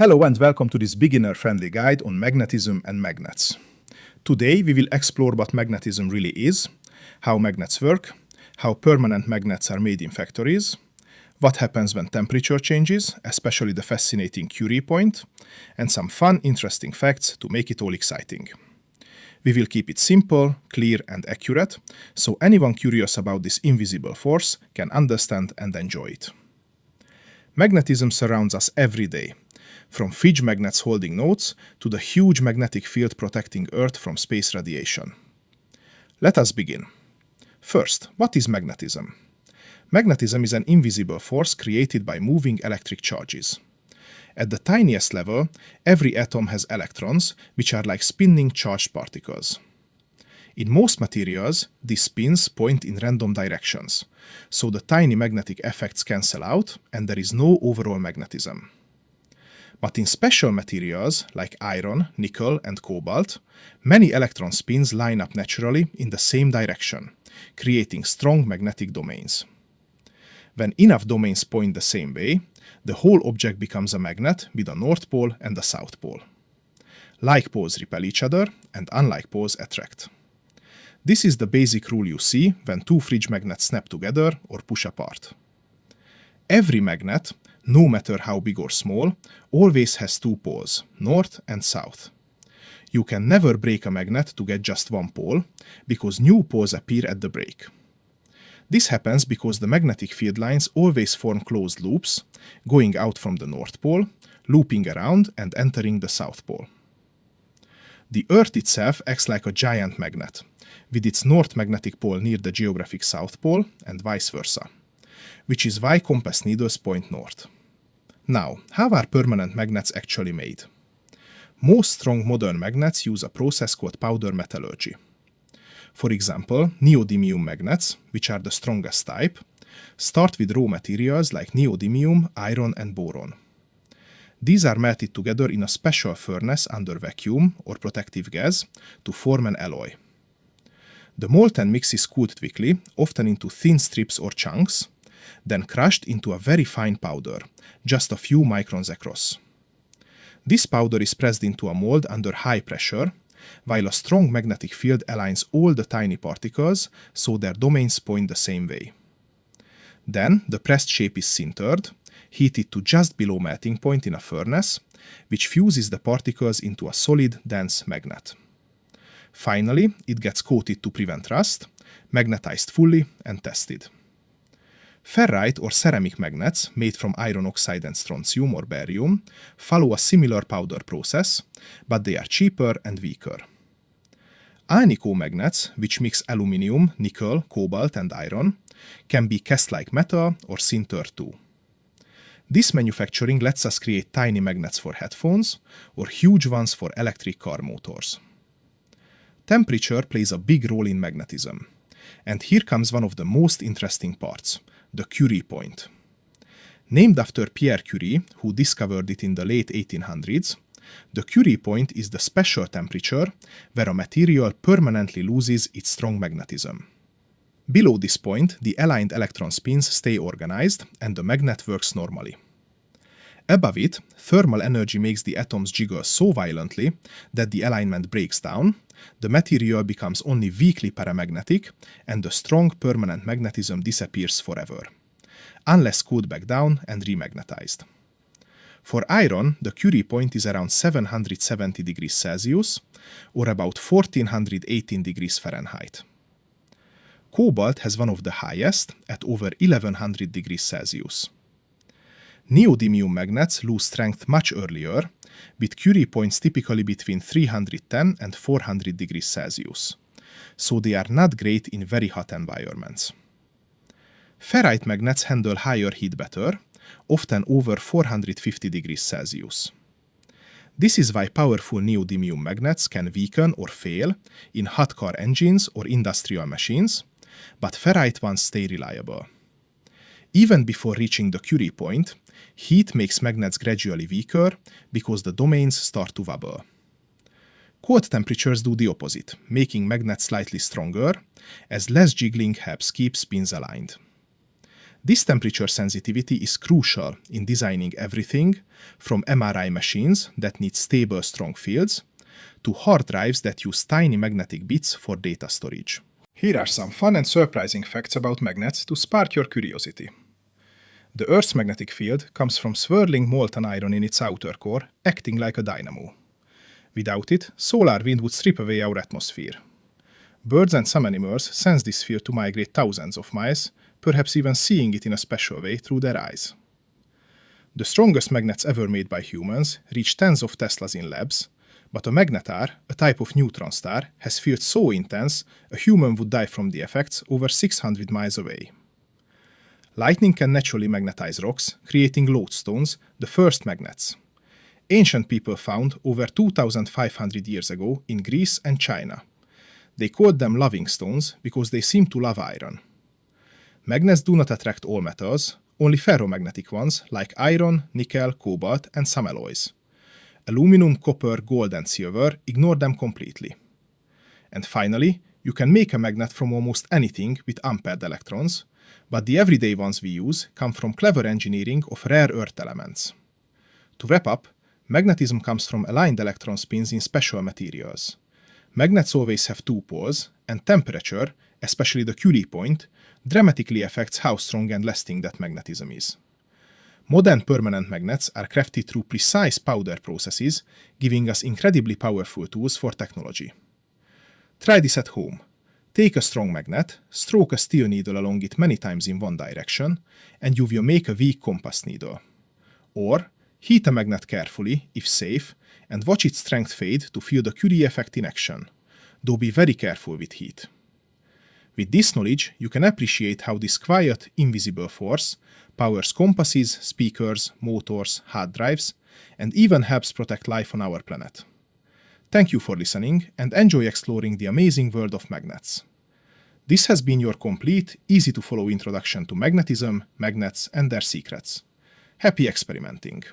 Hello and welcome to this beginner-friendly guide on magnetism and magnets. Today we will explore what magnetism really is, how magnets work, how permanent magnets are made in factories, what happens when temperature changes, especially the fascinating Curie point, and some fun, interesting facts to make it all exciting. We will keep it simple, clear and accurate, so anyone curious about this invisible force can understand and enjoy it. Magnetism surrounds us every day, from fridge magnets holding notes to the huge magnetic field protecting Earth from space radiation. Let us begin. First, what is magnetism? Magnetism is an invisible force created by moving electric charges. At the tiniest level, every atom has electrons, which are like spinning charged particles. In most materials, these spins point in random directions, so the tiny magnetic effects cancel out and there is no overall magnetism. But in special materials like iron, nickel and cobalt, many electron spins line up naturally in the same direction, creating strong magnetic domains. When enough domains point the same way, the whole object becomes a magnet with a north pole and a south pole. Like poles repel each other and unlike poles attract. This is the basic rule you see when two fridge magnets snap together or push apart. Every magnet, no matter how big or small, always has two poles, north and south. You can never break a magnet to get just one pole, because new poles appear at the break. This happens because the magnetic field lines always form closed loops, going out from the north pole, looping around and entering the south pole. The Earth itself acts like a giant magnet, with its north magnetic pole near the geographic south pole and vice versa, which is why compass needles point north. Now, how are permanent magnets actually made? Most strong modern magnets use a process called powder metallurgy. For example, neodymium magnets, which are the strongest type, start with raw materials like neodymium, iron and boron. These are melted together in a special furnace under vacuum or protective gas to form an alloy. The molten mix is cooled quickly, often into thin strips or chunks, then crushed into a very fine powder, just a few microns across. This powder is pressed into a mold under high pressure, while a strong magnetic field aligns all the tiny particles so their domains point the same way. Then the pressed shape is sintered, heated to just below melting point in a furnace, which fuses the particles into a solid, dense magnet. Finally, it gets coated to prevent rust, magnetized fully and tested. Ferrite or ceramic magnets, made from iron oxide and strontium or barium, follow a similar powder process, but they are cheaper and weaker. Alnico magnets, which mix aluminium, nickel, cobalt and iron, can be cast like metal or sintered too. This manufacturing lets us create tiny magnets for headphones or huge ones for electric car motors. Temperature plays a big role in magnetism. And here comes one of the most interesting parts, the Curie point. Named after Pierre Curie, who discovered it in the late 1800s, the Curie point is the special temperature where a material permanently loses its strong magnetism. Below this point, the aligned electron spins stay organized and the magnet works normally. Above it, thermal energy makes the atoms jiggle so violently that the alignment breaks down, the material becomes only weakly paramagnetic, and the strong permanent magnetism disappears forever, unless cooled back down and remagnetized. For iron, the Curie point is around 770 degrees Celsius, or about 1418 degrees Fahrenheit. Cobalt has one of the highest, at over 1100 degrees Celsius. Neodymium magnets lose strength much earlier, with Curie points typically between 310 and 400 degrees Celsius, so they are not great in very hot environments. Ferrite magnets handle higher heat better, often over 450 degrees Celsius. This is why powerful neodymium magnets can weaken or fail in hot car engines or industrial machines, but ferrite ones stay reliable. Even before reaching the Curie point, heat makes magnets gradually weaker because the domains start to wobble. Cold temperatures do the opposite, making magnets slightly stronger, as less jiggling helps keep spins aligned. This temperature sensitivity is crucial in designing everything from MRI machines that need stable, strong fields to hard drives that use tiny magnetic bits for data storage. Here are some fun and surprising facts about magnets to spark your curiosity. The Earth's magnetic field comes from swirling molten iron in its outer core, acting like a dynamo. Without it, solar wind would strip away our atmosphere. Birds and some animals sense this field to migrate thousands of miles, perhaps even seeing it in a special way through their eyes. The strongest magnets ever made by humans reach tens of Teslas in labs, but a magnetar, a type of neutron star, has fields so intense a human would die from the effects over 600 miles away. Lightning can naturally magnetize rocks, creating lodestones, the first magnets. Ancient people found over 2,500 years ago in Greece and China. They called them loving stones because they seem to love iron. Magnets do not attract all metals, only ferromagnetic ones like iron, nickel, cobalt, and some alloys. Aluminum, copper, gold, and silver ignore them completely. And finally, you can make a magnet from almost anything with unpaired electrons, but the everyday ones we use come from clever engineering of rare earth elements. To wrap up, magnetism comes from aligned electron spins in special materials. Magnets always have two poles, and temperature, especially the Curie point, dramatically affects how strong and lasting that magnetism is. Modern permanent magnets are crafted through precise powder processes, giving us incredibly powerful tools for technology. Try this at home. Take a strong magnet, stroke a steel needle along it many times in one direction, and you will make a weak compass needle. Or, heat a magnet carefully, if safe, and watch its strength fade to feel the Curie effect in action, though be very careful with heat. With this knowledge, you can appreciate how this quiet, invisible force powers compasses, speakers, motors, hard drives, and even helps protect life on our planet. Thank you for listening, and enjoy exploring the amazing world of magnets. This has been your complete, easy-to-follow introduction to magnetism, magnets, and their secrets. Happy experimenting!